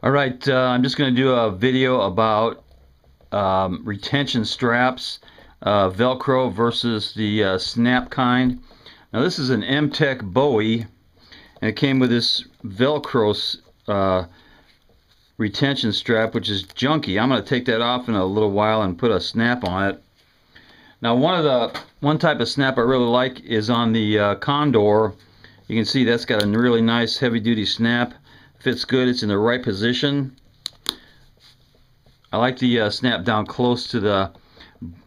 Alright, I'm just going to do a video about retention straps, Velcro versus the snap kind. Now this is an M-Tech Bowie, and it came with this Velcro retention strap, which is junky. I'm going to take that off in a little while and put a snap on it. Now one type of snap I really like is on the Condor. You can see that's got a really nice heavy-duty snap. Fits good. It's in the right position. I like the snap down close to the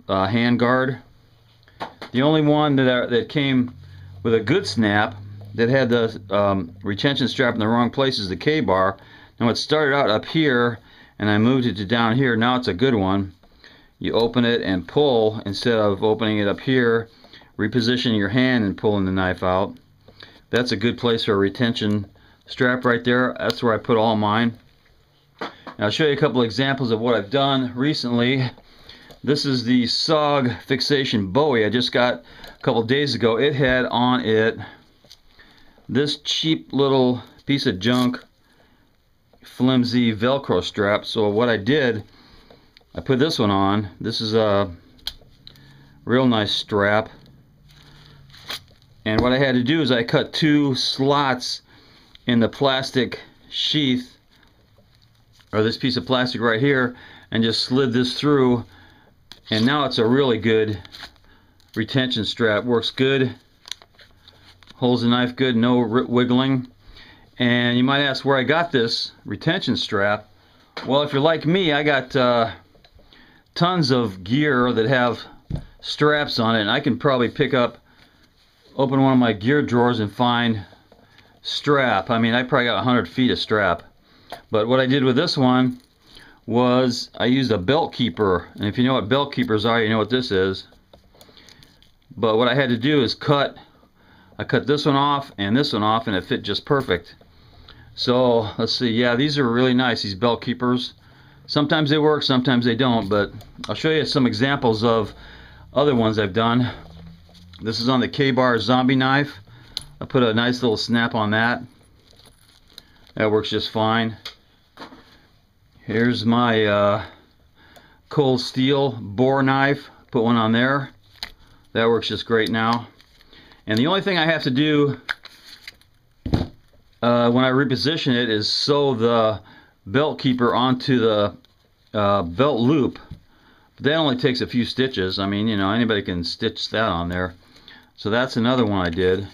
hand guard. The only one that came with a good snap that had the retention strap in the wrong place is the K-bar. Now it started out up here and I moved it to down here. Now it's a good one. You open it and pull instead of opening it up here. Reposition your hand and pulling the knife out. That's a good place for a retention strap right there. That's where I put all mine. Now I'll show you a couple examples of what I've done recently. This is the SOG fixation Bowie I just got a couple days ago. It had on it this cheap little piece of junk flimsy Velcro strap. So what I did, I put this one on. This is a real nice strap, and what I had to do is I cut 2 slots in the plastic sheath, or this piece of plastic right here, and just slid this through, and now it's a really good retention strap. Works good, holds the knife good, no wiggling. And you might ask where I got this retention strap. Well, if you're like me, I got tons of gear that have straps on it, and I can probably open one of my gear drawers and find strap. I mean, I probably got 100 feet of strap. But what I did with this one was I used a belt keeper, and if you know what belt keepers are, you know what this is. But what I had to do is I cut this one off and this one off, and it fit just perfect. So let's see, yeah, these are really nice, these belt keepers. Sometimes they work, sometimes they don't, but I'll show you some examples of other ones I've done. This is on the K-bar zombie knife. I put a nice little snap on that. That works just fine. Here's my cold steel bore knife. Put one on there. That works just great now. And the only thing I have to do when I reposition it is sew the belt keeper onto the belt loop. But that only takes a few stitches. I mean, you know, anybody can stitch that on there. So that's another one I did.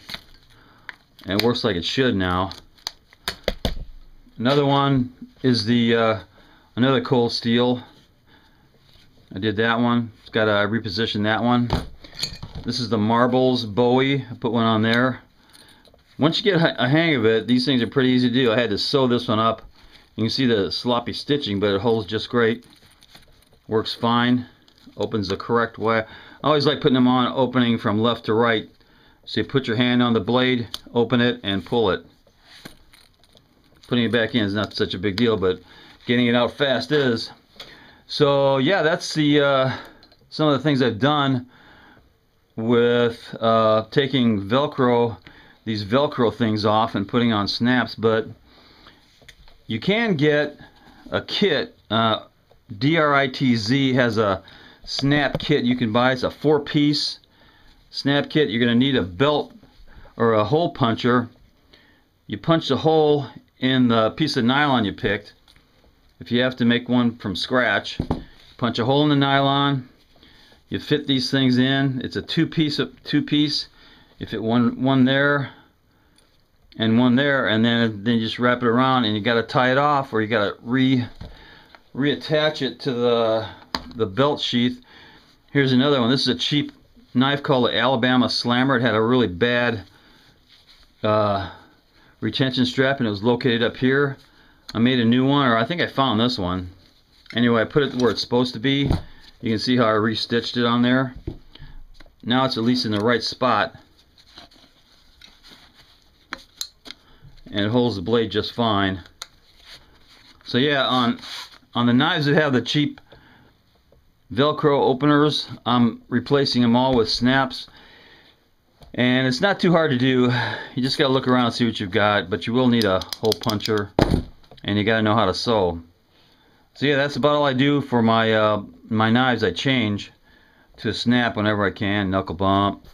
And it works like it should now. Another one is the another cold steel. I did that one. It's got to reposition that one. This is the Marbles Bowie. I put one on there. Once you get a hang of it, these things are pretty easy to do. I had to sew this one up. You can see the sloppy stitching, but it holds just great. Works fine. Opens the correct way. I always like putting them on opening from left to right. So you put your hand on the blade, open it, and pull it. Putting it back in is not such a big deal, but getting it out fast is. So yeah, that's the some of the things I've done with taking these Velcro things off and putting on snaps. But you can get a kit. DRITZ has a snap kit you can buy. It's a 4-piece snap kit. You're going to need a belt or a hole puncher. You punch the hole in the piece of nylon you picked. If you have to make one from scratch, punch a hole in the nylon. You fit these things in. It's a two-piece. You fit one there and one there, and then you just wrap it around, and you got to tie it off, or you got to reattach it to the belt sheath. Here's another one. This is a cheap knife called the Alabama Slammer. It had a really bad retention strap, and it was located up here. I made a new one, or I think I found this one. Anyway, I put it where it's supposed to be. You can see how I restitched it on there. Now it's at least in the right spot, and it holds the blade just fine. So yeah, on the knives that have the cheap Velcro openers, I'm replacing them all with snaps, and it's not too hard to do. You just gotta look around and see what you've got, but you will need a hole puncher and you got to know how to sew. So yeah, that's about all I do for my my knives. I change to snap whenever I can, knuckle bump,